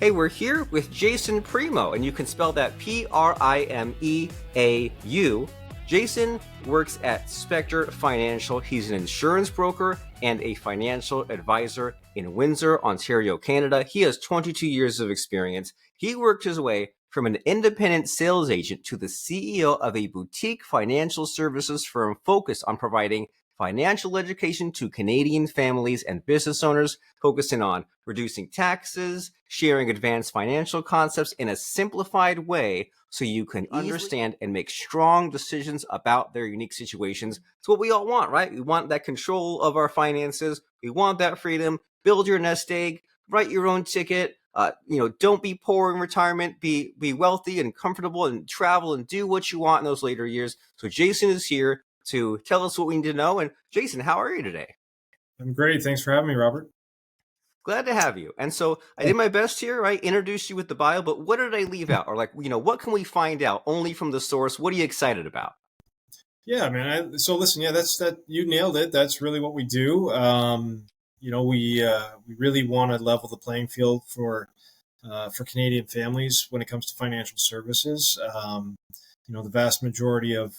Hey, we're here with Jason Primeau, and you can spell that Primeau. Jason works at Spectre Financial. He's an insurance broker and a financial advisor in Windsor, Ontario, Canada. He has 22 years of experience. He worked his way from an independent sales agent to the CEO of a boutique financial services firm focused on providing financial education to Canadian families and business owners, focusing on reducing taxes, sharing advanced financial concepts in a simplified way so you can understand and make strong decisions about their unique situations. It's what we all want, right? We want that control of our finances. We want that freedom. Build your nest egg, write your own ticket. Don't be poor in retirement. Be wealthy and comfortable and travel and do what you want in those later years. So Jason is here to tell us what we need to know. And Jason, how are you today? I'm great. Thanks for having me, Robert. Glad to have you. And so I did my best here, right? Introduced you with the bio, but what did I leave out? Or what can we find out only from the source? What are you excited about? Yeah, man. So listen, yeah, that's that. You nailed it. That's really what we do. We really want to level the playing field for Canadian families when it comes to financial services. The vast majority of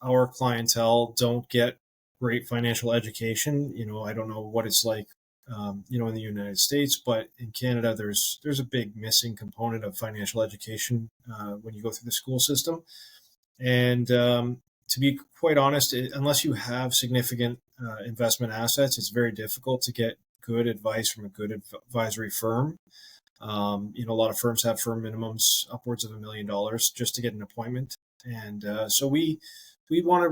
our clientele don't get great financial education. I don't know what it's like, in the United States, but in Canada, there's a big missing component of financial education when you go through the school system. And to be quite honest, unless you have significant investment assets, it's very difficult to get good advice from a good advisory firm. A lot of firms have firm minimums upwards of $1 million just to get an appointment, and so we want to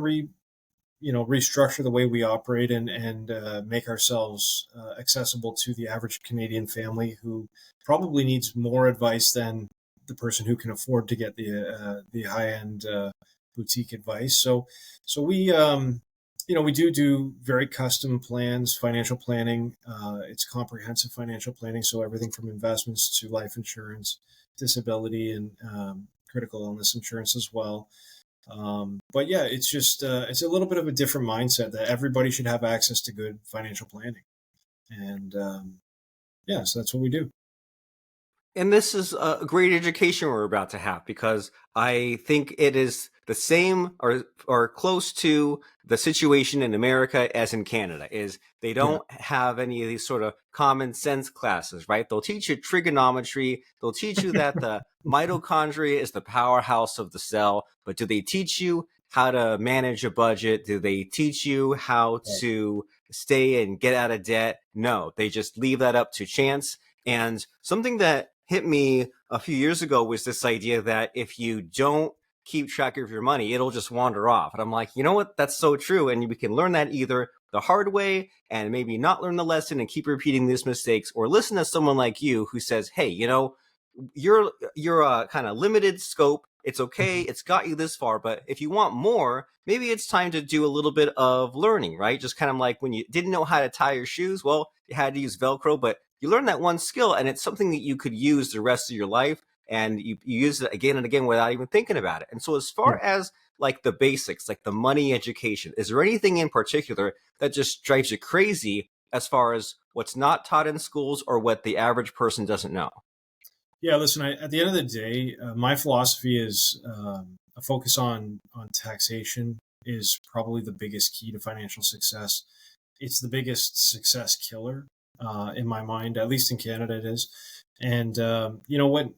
restructure the way we operate and make ourselves accessible to the average Canadian family who probably needs more advice than the person who can afford to get the high end boutique advice. So we do very custom plans, financial planning. It's comprehensive financial planning, so everything from investments to life insurance, disability, and critical illness insurance as well. But yeah, it's a little bit of a different mindset that everybody should have access to good financial planning, and so that's what we do. And this is a great education we're about to have because I think it is the same or close to the situation in America as in Canada is they Yeah, don't have any of these sort of common sense classes, right? They'll teach you trigonometry. They'll teach you that the mitochondria is the powerhouse of the cell, but do they teach you how to manage a budget? Do they teach you how to stay and get out of debt? No, they just leave that up to chance. And something that hit me a few years ago was this idea that if you don't keep track of your money, it'll just wander off. And I'm like, you know what? That's so true. And we can learn that either the hard way and maybe not learn the lesson and keep repeating these mistakes, or listen to someone like you who says, hey, you're a kind of limited scope. It's okay. It's got you this far, but if you want more, maybe it's time to do a little bit of learning, right? Just kind of like when you didn't know how to tie your shoes, well, you had to use Velcro, but you learn that one skill and it's something that you could use the rest of your life, and you use it again and again without even thinking about it. And so as yeah. far as like the basics, like the money education, is there anything in particular that just drives you crazy as far as what's not taught in schools or what the average person doesn't know? Yeah, listen. At the end of the day, my philosophy is a focus on taxation is probably the biggest key to financial success. It's the biggest success killer in my mind, at least in Canada, it is. And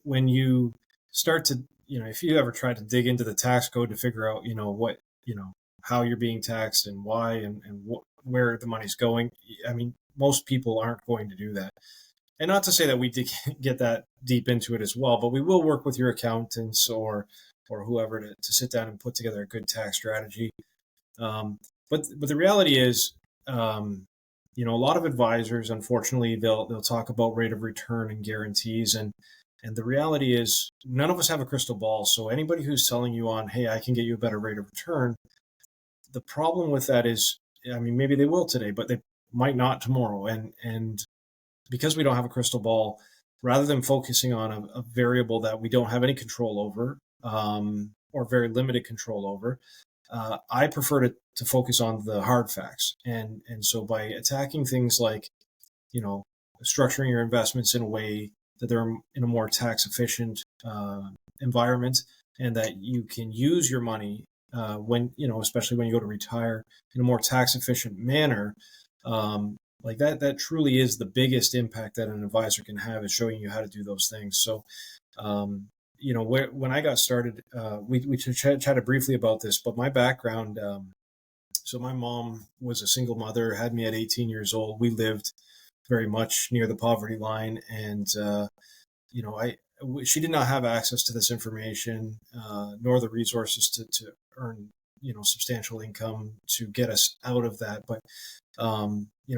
when you start to, if you ever try to dig into the tax code to figure out, how you're being taxed and why and where the money's going, I mean, most people aren't going to do that. And not to say that we did get that deep into it as well, but we will work with your accountants or whoever to sit down and put together a good tax strategy. But the reality is, a lot of advisors, unfortunately, they'll talk about rate of return and guarantees, and the reality is none of us have a crystal ball. So anybody who's selling you on, hey, I can get you a better rate of return, the problem with that is, I mean, maybe they will today, but they might not tomorrow, and because we don't have a crystal ball, rather than focusing on a variable that we don't have any control over, or very limited control over, I prefer to focus on the hard facts. And so by attacking things like, you know, structuring your investments in a way that they're in a more tax efficient environment, and that you can use your money when, especially when you go to retire, in a more tax efficient manner. Like that truly is the biggest impact that an advisor can have, is showing you how to do those things. So, when I got started, we chatted briefly about this, but my background, so my mom was a single mother, had me at 18 years old. We lived very much near the poverty line, and she did not have access to this information, nor the resources to earn substantial income to get us out of that. But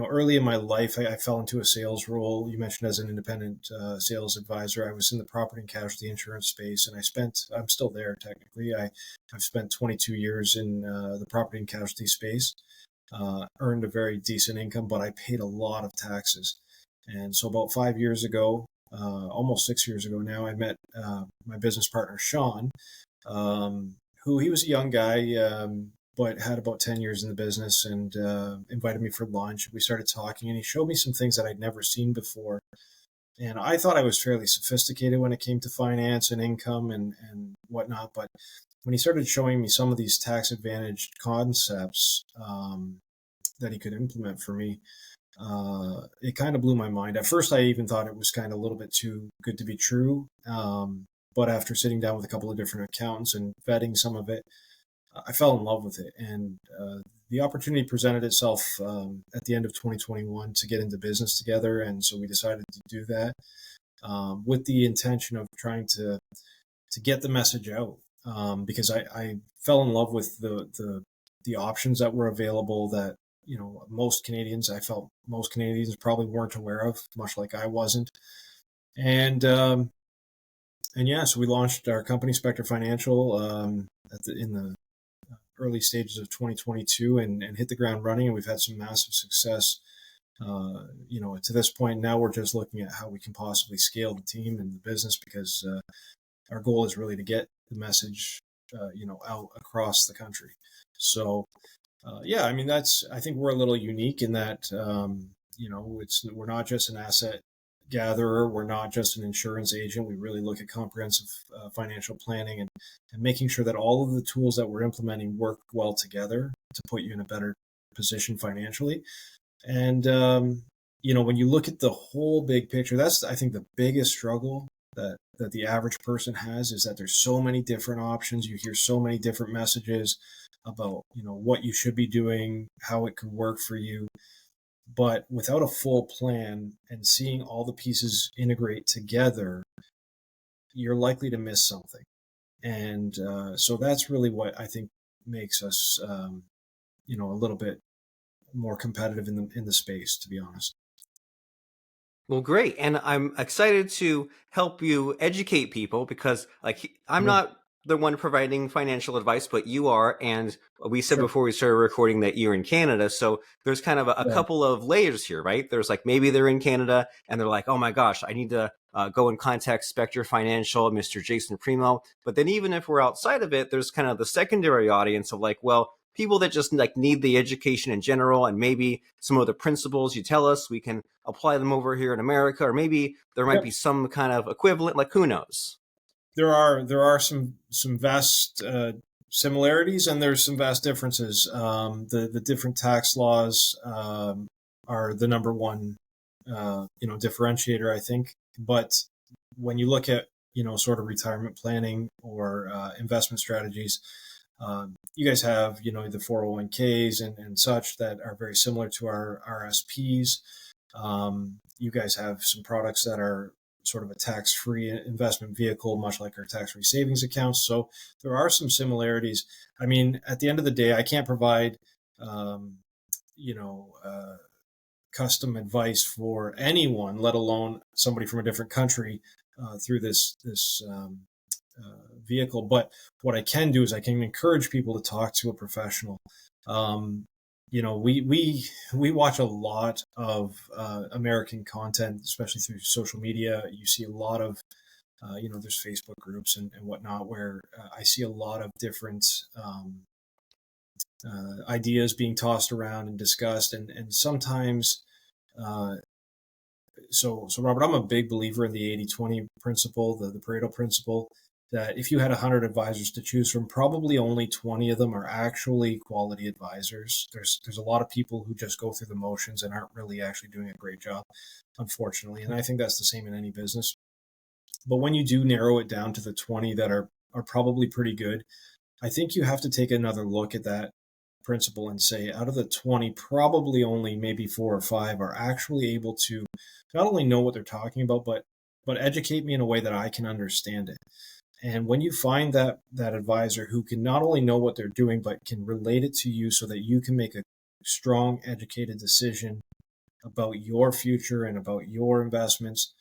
early in my life, I fell into a sales role. You mentioned as an independent sales advisor, I was in the property and casualty insurance space, and I'm still there technically. I've spent 22 years in the property and casualty space, earned a very decent income, but I paid a lot of taxes. And so about 5 years ago, almost 6 years ago now, I met my business partner, Sean, who he was a young guy, but had about 10 years in the business, and invited me for lunch. We started talking, and he showed me some things that I'd never seen before. And I thought I was fairly sophisticated when it came to finance and income and whatnot. But when he started showing me some of these tax advantaged concepts that he could implement for me, it kind of blew my mind. At first, I even thought it was kind of a little bit too good to be true. But after sitting down with a couple of different accountants and vetting some of it, I fell in love with it. And the opportunity presented itself at the end of 2021 to get into business together. And so we decided to do that with the intention of trying to get the message out, because I fell in love with the options that were available that I felt most Canadians probably weren't aware of, much like I wasn't. And yeah, so we launched our company, Spectre Financial, in the early stages of 2022, and hit the ground running. And we've had some massive success. To this point, now we're just looking at how we can possibly scale the team and the business, because our goal is really to get the message, out across the country. So, yeah, I mean, I think we're a little unique in that, we're not just an asset gatherer. We're not just an insurance agent. We really look at comprehensive financial planning, and making sure that all of the tools that we're implementing work well together to put you in a better position financially. And, when you look at the whole big picture, that's, I think, the biggest struggle that the average person has, is that there's so many different options. You hear so many different messages about, what you should be doing, how it could work for you. But without a full plan and seeing all the pieces integrate together, you're likely to miss something. And so that's really what I think makes us, a little bit more competitive in the space, to be honest. Well, great. And I'm excited to help you educate people, because I'm not the one providing financial advice, but you are. And we said Sure. before we started recording that you're in Canada. So there's kind of a Yeah. couple of layers here, right? There's maybe they're in Canada and they're like, oh my gosh, I need to go and contact Spectre Financial, Mr. Jason Primeau. But then even if we're outside of it, there's kind of the secondary audience of well, people that just need the education in general, and maybe some of the principles you tell us, we can apply them over here in America, or maybe there might be some kind of equivalent, who knows? There are some vast similarities, and there's some vast differences. The different tax laws are the number one differentiator, I think. But when you look at sort of retirement planning or investment strategies, you guys have the 401ks and such that are very similar to our RSPs. You guys have some products that are sort of a tax-free investment vehicle, much like our tax-free savings accounts. So there are some similarities. I mean, at the end of the day, I can't provide, custom advice for anyone, let alone somebody from a different country, through this vehicle. But what I can do is I can encourage people to talk to a professional. We watch a lot of American content, especially through social media. You see a lot of, there's Facebook groups and whatnot, where I see a lot of different ideas being tossed around and discussed. And sometimes so Robert, I'm a big believer in the 80-20 principle, the Pareto principle, that if you had 100 advisors to choose from, probably only 20 of them are actually quality advisors. There's a lot of people who just go through the motions and aren't really actually doing a great job, unfortunately. And I think that's the same in any business. But when you do narrow it down to the 20 that are probably pretty good, I think you have to take another look at that principle and say, out of the 20, probably only maybe 4 or 5 are actually able to not only know what they're talking about, but educate me in a way that I can understand it. And when you find that advisor who can not only know what they're doing, but can relate it to you so that you can make a strong, educated decision about your future and about your investments,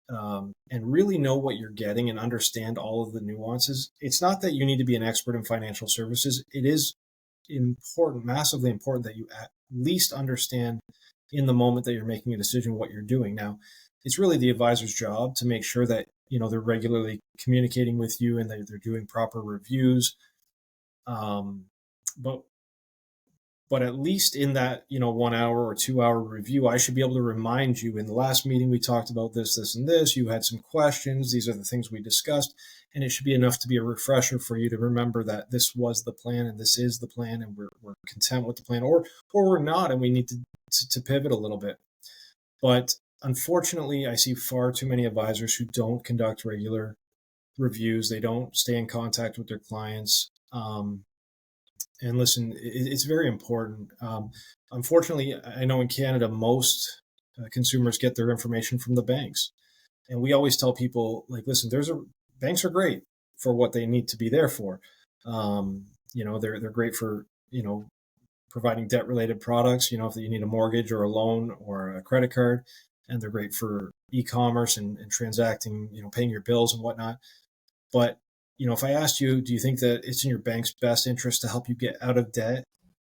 and really know what you're getting and understand all of the nuances. It's not that you need to be an expert in financial services. It is important, massively important, that you at least understand in the moment that you're making a decision what you're doing. Now, it's really the advisor's job to make sure that they're regularly communicating with you and they're doing proper reviews. Um, but but at least in that 1 hour or 2 hour review, I should be able to remind you, in the last meeting we talked about this and this. You had some questions. These are the things we discussed, and it should be enough to be a refresher for you to remember that this was the plan and this is the plan, and we're content with the plan, or we're not, and we need to pivot a little bit. But unfortunately, I see far too many advisors who don't conduct regular reviews. They don't stay in contact with their clients. And listen, it's very important. Unfortunately, I know in Canada, most consumers get their information from the banks. And we always tell people, like, listen, banks are great for what they need to be there for. They're great for, providing debt related products, if you need a mortgage or a loan or a credit card. And they're great for e-commerce and transacting, paying your bills and whatnot. But if I asked you, do you think that it's in your bank's best interest to help you get out of debt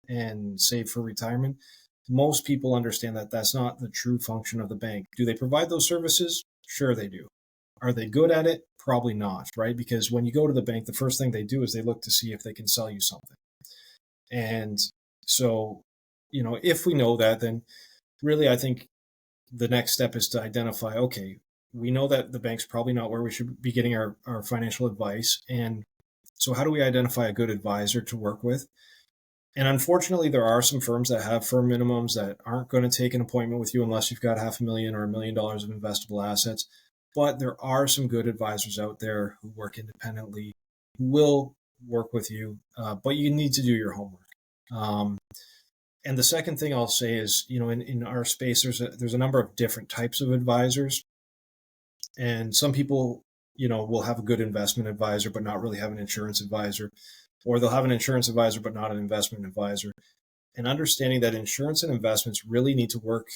and save for retirement? Most people understand that that's not the true function of the bank. Do they provide those services? Sure, they do. Are they good at it? Probably not, right? Because when you go to the bank, the first thing they do is they look to see if they can sell you something. And so, if we know that, then really I think the next step is to identify, okay, we know that the bank's probably not where we should be getting our financial advice. And so how do we identify a good advisor to work with? And unfortunately, there are some firms that have firm minimums that aren't going to take an appointment with you unless you've got $500,000 or $1 million of investable assets. But there are some good advisors out there who work independently, who will work with you, but you need to do your homework. And the second thing I'll say is, in our space, there's a number of different types of advisors. And some people, will have a good investment advisor, but not really have an insurance advisor, or they'll have an insurance advisor, but not an investment advisor. And understanding that insurance and investments really need to work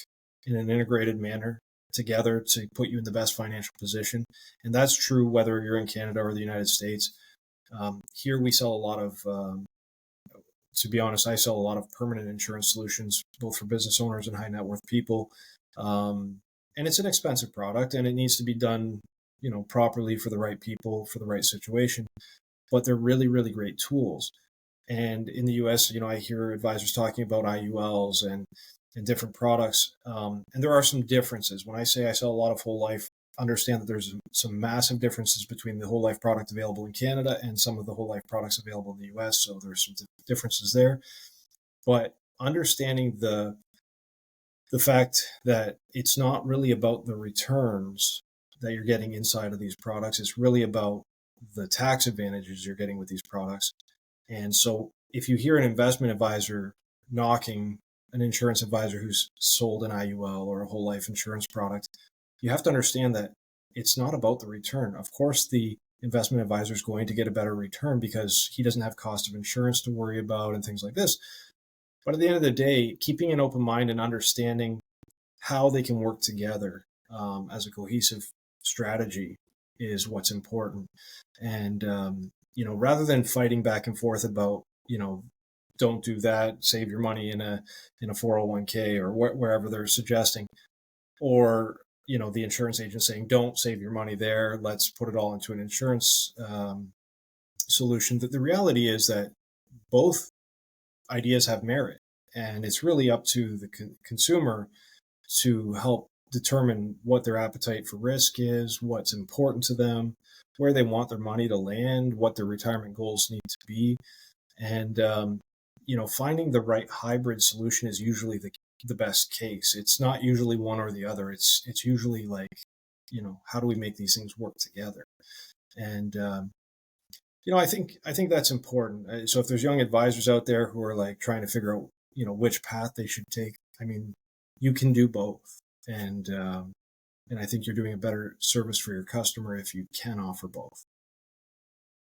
in an integrated manner together to put you in the best financial position. And that's true whether you're in Canada or the United States. Here we sell a lot of, to be honest, I sell a lot of permanent insurance solutions, both for business owners and high net worth people. And it's an expensive product, and it needs to be done, properly for the right people, for the right situation. But they're really, really great tools. And in the US, I hear advisors talking about IULs and different products. And there are some differences. When I say I sell a lot of whole life, understand that there's some massive differences between the whole life product available in Canada and some of the whole life products available in the US. So there's some differences there. But understanding the fact that it's not really about the returns that you're getting inside of these products. It's really about the tax advantages you're getting with these products. And so if you hear an investment advisor knocking an insurance advisor who's sold an IUL or a whole life insurance product, you have to understand that it's not about the return. Of course, the investment advisor is going to get a better return because he doesn't have cost of insurance to worry about and things like this. But at the end of the day, keeping an open mind and understanding how they can work together as a cohesive strategy is what's important. And, rather than fighting back and forth about, don't do that, save your money in a 401k or wherever they're suggesting, or, the insurance agent saying, don't save your money there, let's put it all into an insurance solution. That the reality is that both ideas have merit, and it's really up to the consumer to help determine what their appetite for risk is, what's important to them, where they want their money to land, what their retirement goals need to be. And, finding the right hybrid solution is usually the best case. It's not usually one or the other. It's usually like, how do we make these things work together? And, I think that's important. So if there's young advisors out there who are like trying to figure out, which path they should take, I mean, you can do both. And I think you're doing a better service for your customer if you can offer both.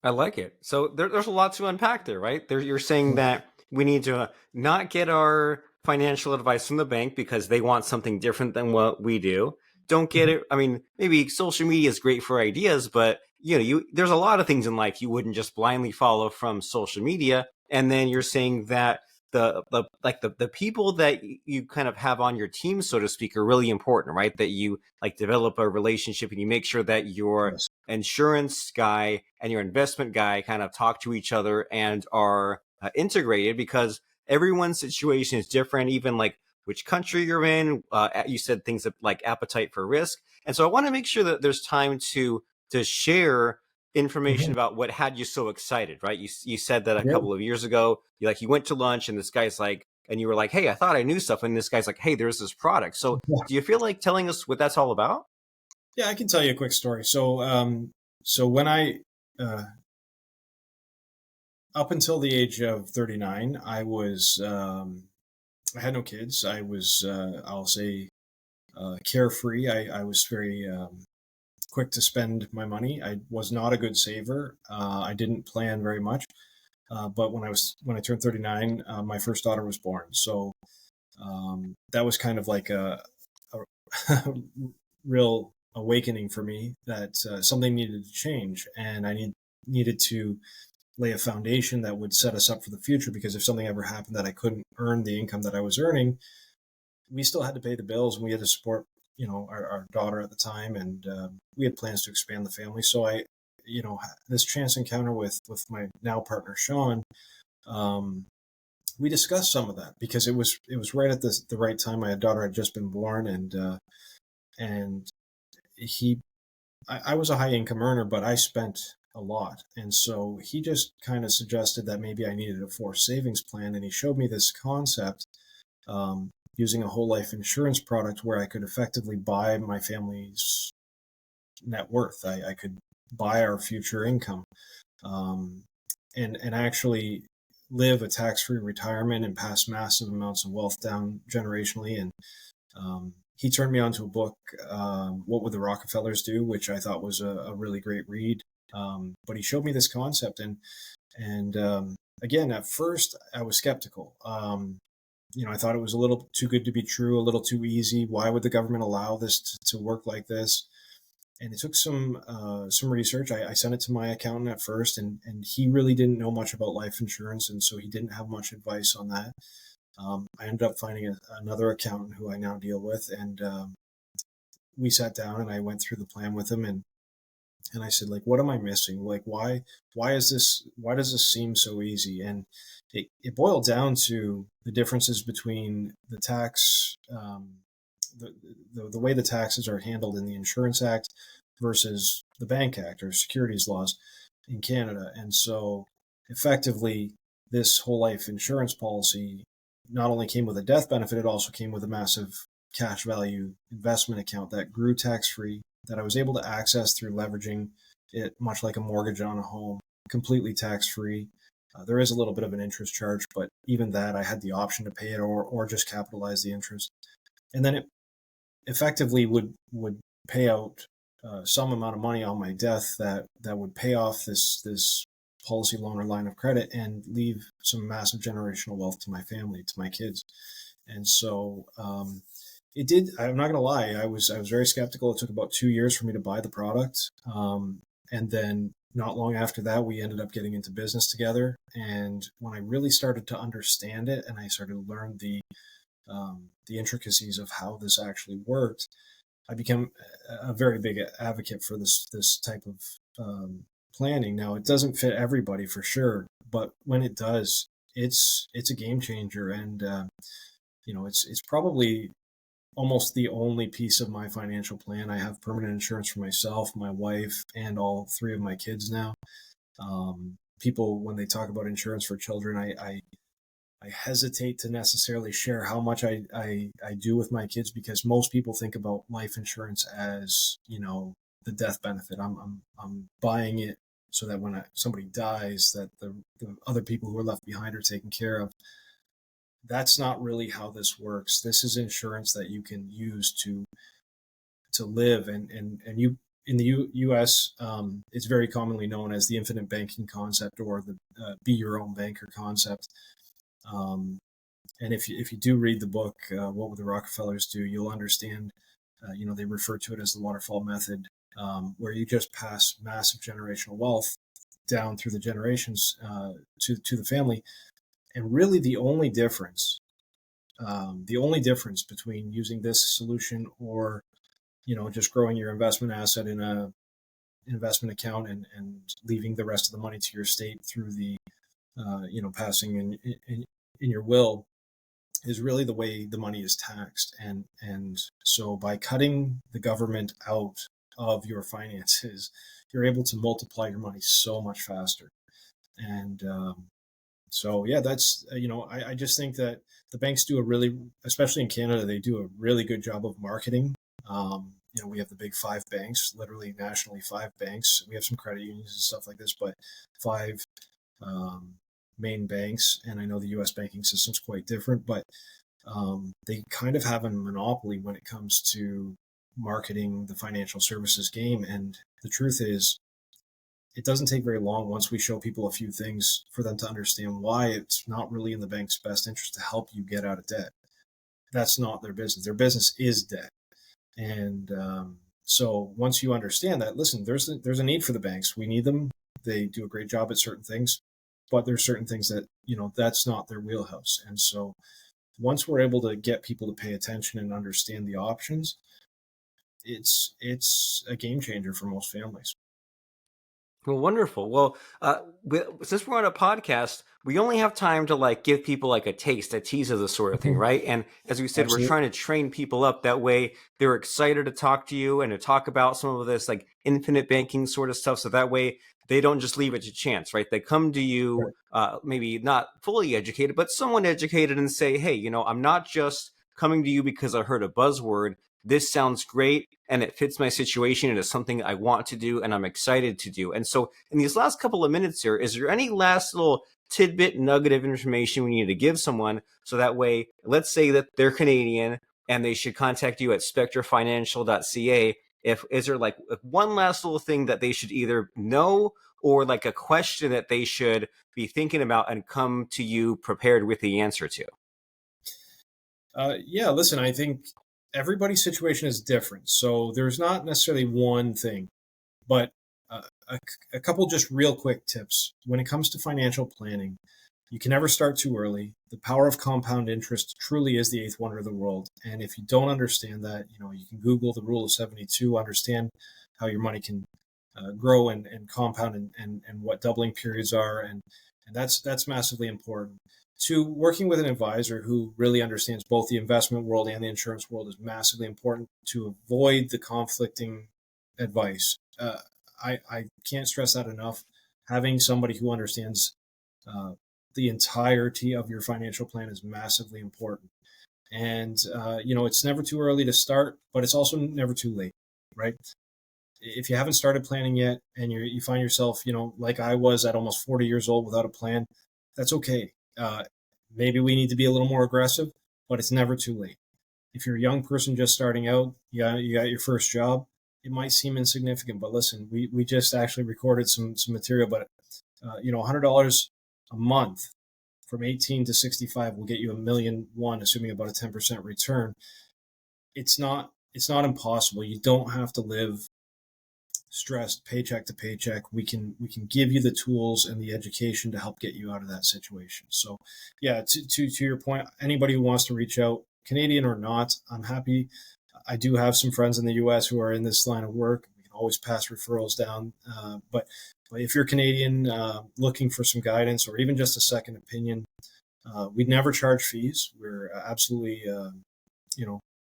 I like it. So there's a lot to unpack there, right? You're saying that we need to not get our financial advice from the bank because they want something different than what we do. Don't get Mhm. it. I mean, maybe social media is great for ideas, but there's a lot of things in life you wouldn't just blindly follow from social media. And then you're saying that the people that you kind of have on your team, so to speak, are really important, right? That you like develop a relationship and you make sure that your Yes. insurance guy and your investment guy kind of talk to each other and are integrated, because everyone's situation is different, even like which country you're in. You said things like appetite for risk. And so I want to make sure that there's time to share information Mhm. about what had you so excited, right? You said that a Yeah. couple of years ago, you went to lunch and this guy's like, and you were like, hey, I thought I knew stuff. And this guy's like, hey, there's this product. So do you feel like telling us what that's all about? Yeah, I can tell you a quick story. So when uh, up until the age of 39, I had no kids. I was, I'll say, carefree. I was very quick to spend my money. I was not a good saver. I didn't plan very much. But when I turned 39, my first daughter was born. So that was kind of like a real awakening for me that something needed to change, and needed to lay a foundation that would set us up for the future. Because if something ever happened that I couldn't earn the income that I was earning, we still had to pay the bills, and we had to support our daughter at the time, and we had plans to expand the family. So this chance encounter with my now partner Sean, um, we discussed some of that because it was right at the right time. My daughter had just been born, and he I was a high income earner, but I spent a lot. And so he just kind of suggested that maybe I needed a forced savings plan. And he showed me this concept, using a whole life insurance product where I could effectively buy my family's net worth. I could buy our future income, um, and actually live a tax free retirement and pass massive amounts of wealth down generationally. And he turned me on to a book, What Would the Rockefellers Do, which I thought was a really great read. But he showed me this concept, and again, at first I was skeptical. I thought it was a little too good to be true, a little too easy. Why would the government allow this to work like this? And it took some research. I sent it to my accountant at first, and he really didn't know much about life insurance, and so he didn't have much advice on that. I ended up finding another accountant who I now deal with, and we sat down and I went through the plan with him, and I said, like, what am I missing? Like, why does this seem so easy? And it boiled down to the differences between the tax, the way the taxes are handled in the Insurance Act versus the Bank Act or securities laws in Canada. And so effectively, this whole life insurance policy not only came with a death benefit, it also came with a massive cash value investment account that grew tax free, that I was able to access through leveraging it, much like a mortgage on a home, completely tax free. There is a little bit of an interest charge, but even that, I had the option to pay it or just capitalize the interest. And then it effectively would pay out some amount of money on my death that would pay off this policy loan or line of credit and leave some massive generational wealth to my family, to my kids. And so it did. I'm not going to lie. I was very skeptical. It took about 2 years for me to buy the product, and then not long after that, we ended up getting into business together. And when I really started to understand it, and I started to learn the intricacies of how this actually worked, I became a very big advocate for this type of planning. Now, it doesn't fit everybody for sure, but when it does, it's a game changer, and it's probably almost the only piece of my financial plan. I have permanent insurance for myself, my wife, and all three of my kids now. People, when they talk about insurance for children, I hesitate to necessarily share how much I do with my kids, because most people think about life insurance as, the death benefit. I'm buying it so that when somebody dies, that the other people who are left behind are taken care of. That's not really how this works. This is insurance that you can use to live, and you in the U.S. It's very commonly known as the infinite banking concept, or the be your own banker concept. Um, and if you do read the book, What Would the Rockefellers Do, you'll understand. They refer to it as the waterfall method, where you just pass massive generational wealth down through the generations to the family. And really, the only difference between using this solution or just growing your investment asset in a investment account and leaving the rest of the money to your estate through the passing in your will, is really the way the money is taxed. And so by cutting the government out of your finances, you're able to multiply your money so much faster. And so, yeah, that's, I just think that the banks do especially in Canada, they do a really good job of marketing. We have the big five banks, literally nationally five banks. We have some credit unions and stuff like this, but five main banks. And I know the US banking system's quite different, but they kind of have a monopoly when it comes to marketing the financial services game. And the truth is, it doesn't take very long, once we show people a few things, for them to understand why it's not really in the bank's best interest to help you get out of debt. That's not their business. Their business is debt. And so once you understand that, listen, there's a need for the banks. We need them. They do a great job at certain things, but there's certain things that, that's not their wheelhouse. And so once we're able to get people to pay attention and understand the options, it's a game changer for most families. Well, wonderful. Well, since we're on a podcast, we only have time to give people a taste, a tease of this sort of thing, right? And as we said, Absolutely. we're trying to train people up. That way they're excited to talk to you and to talk about some of this infinite banking sort of stuff. So that way they don't just leave it to chance, right? They come to you, maybe not fully educated, but somewhat educated, and say, hey, I'm not just coming to you because I heard a buzzword. This sounds great and it fits my situation. It is something I want to do and I'm excited to do. And so in these last couple of minutes here, is there any last little tidbit nugget of information we need to give someone, so that way, let's say that they're Canadian and they should contact you at spectrefinancial.ca. Is there one last little thing that they should either know, or a question that they should be thinking about and come to you prepared with the answer to? Yeah, listen, I think everybody's situation is different. So there's not necessarily one thing, but a couple just real quick tips. When it comes to financial planning, you can never start too early. The power of compound interest truly is the eighth wonder of the world. And if you don't understand that, you can Google the rule of 72, understand how your money can grow and compound, and what doubling periods are. And that's massively important. To working with an advisor who really understands both the investment world and the insurance world is massively important, to avoid the conflicting advice. I can't stress that enough. Having somebody who understands the entirety of your financial plan is massively important. And, it's never too early to start, but it's also never too late, right? If you haven't started planning yet and you find yourself, like I was at almost 40 years old without a plan, that's okay. Maybe we need to be a little more aggressive, but it's never too late. If you're a young person just starting out, you got your first job, it might seem insignificant, but listen, we just actually recorded some material, but $100 a month from 18 to 65 will get you $1,000,001, assuming about a 10% return. It's not impossible. You don't have to live stressed paycheck to paycheck. We can give you the tools and the education to help get you out of that situation. So yeah, to your point, anybody who wants to reach out, Canadian or not, I'm happy. I do have some friends in the US who are in this line of work. We can always pass referrals down. But if you're Canadian, looking for some guidance or even just a second opinion, we'd never charge fees. We're absolutely,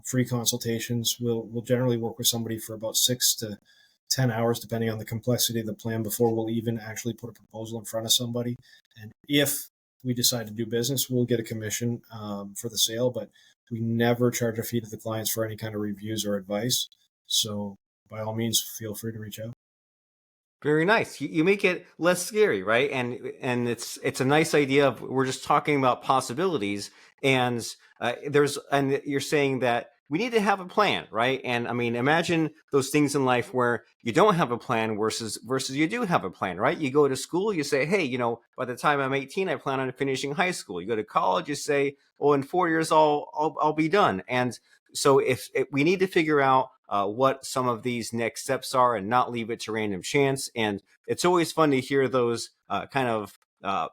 free consultations. We'll generally work with somebody for about 6 to 10 hours, depending on the complexity of the plan, before we'll even actually put a proposal in front of somebody. And if we decide to do business, we'll get a commission for the sale, but we never charge a fee to the clients for any kind of reviews or advice. So by all means, feel free to reach out. Very nice. You make it less scary, right? And it's a nice idea of, we're just talking about possibilities, and and you're saying that we need to have a plan, right? And I mean, imagine those things in life where you don't have a plan versus you do have a plan, right? You go to school, you say, hey, by the time I'm 18, I plan on finishing high school. You go to college, you say, oh, in 4 years I'll be done. And so if we need to figure out what some of these next steps are and not leave it to random chance. And it's always fun to hear those kind of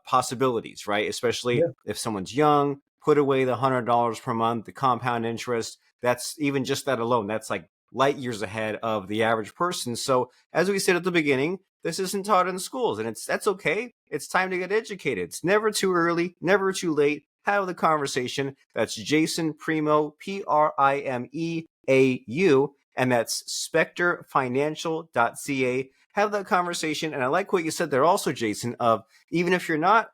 possibilities, right? Especially if someone's young, put away the $100 per month, the compound interest. That's even just that alone. That's like light years ahead of the average person. So as we said at the beginning, this isn't taught in schools, and that's okay. It's time to get educated. It's never too early, never too late. Have the conversation. That's Jason Primeau, Primeau, and that's spectrefinancial.ca. Have that conversation. And I like what you said there also, Jason, of even if you're not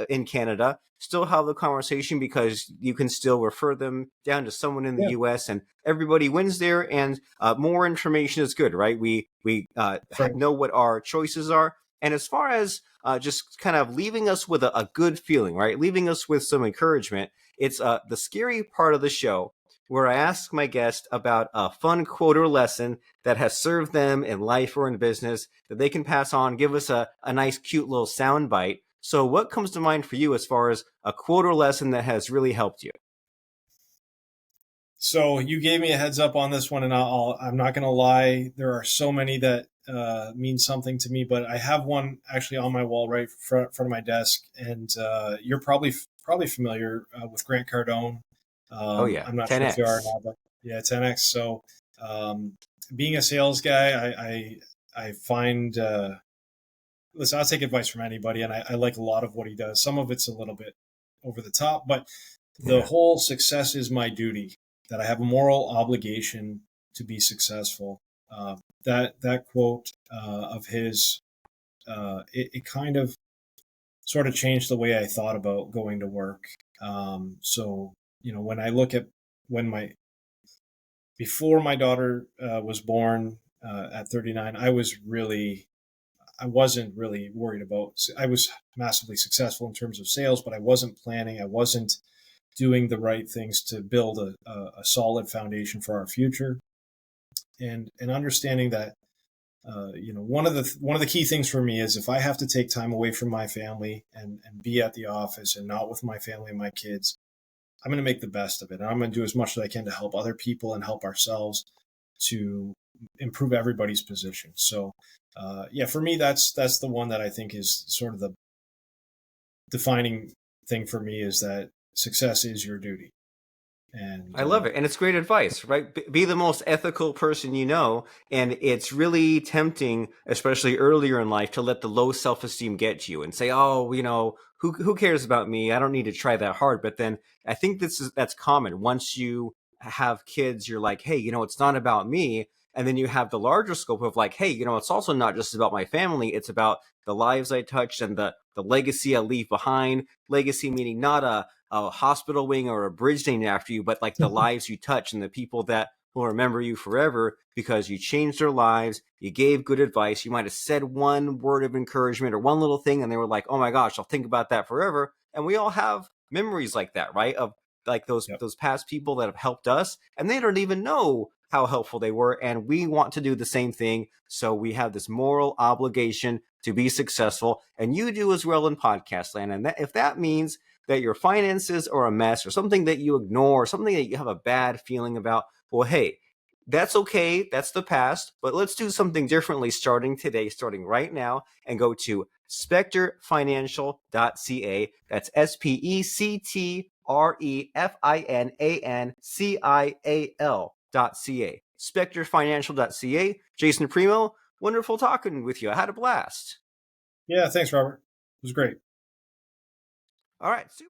in Canada, still have the conversation, because you can still refer them down to someone in the US, and everybody wins there. And more information is good, right? We know what our choices are. And as far as just kind of leaving us with a good feeling, right? Leaving us with some encouragement. It's the scary part of the show, where I ask my guest about a fun quote or lesson that has served them in life or in business that they can pass on, give us a nice, cute little sound bite. So what comes to mind for you as far as a quote or lesson that has really helped you? So you gave me a heads up on this one, and I'm not going to lie. There are so many that mean something to me, but I have one actually on my wall right in front of my desk, and you're probably familiar with Grant Cardone. Oh yeah, I'm not sure if you are 10x. now, but yeah, 10x. So being a sales guy, I find listen, I'll take advice from anybody, and I like a lot of what he does. Some of it's a little bit over the top, but the whole success is my duty, that I have a moral obligation to be successful. That quote of his, it kind of sort of changed the way I thought about going to work. So, when I look at before my daughter was born at 39, I wasn't really worried about. I was massively successful in terms of sales, but I wasn't planning. I wasn't doing the right things to build a solid foundation for our future, and understanding that one of the key things for me is, if I have to take time away from my family and be at the office and not with my family and my kids, I'm going to make the best of it, and I'm going to do as much as I can to help other people and help ourselves to improve everybody's position. So for me, that's the one that I think is sort of the defining thing for me, is that success is your duty. And I love it. And it's great advice, right? Be the most ethical person you know. And it's really tempting, especially earlier in life, to let the low self-esteem get you and say, oh, who cares about me? I don't need to try that hard. But then I think that's common. Once you have kids, you're like, hey, it's not about me. And then you have the larger scope of like, hey, it's also not just about my family. It's about the lives I touched and the legacy I leave behind. Legacy meaning not a hospital wing or a bridge named after you, but like the lives you touch and the people that will remember you forever because you changed their lives. You gave good advice. You might have said one word of encouragement or one little thing, and they were like, oh my gosh, I'll think about that forever. And we all have memories like that, right? Of like those past people that have helped us, and they don't even know how helpful they were. And we want to do the same thing. So we have this moral obligation to be successful, and you do as well in podcast land. And if that means that your finances are a mess or something that you ignore, something that you have a bad feeling about, well, hey, that's okay. That's the past. But let's do something differently starting today, starting right now, and go to spectrefinancial.ca. That's spectrefinancial.ca. Spectrefinancial.ca. Jason Primeau, wonderful talking with you. I had a blast. Yeah, thanks, Robert. It was great. All right. Super.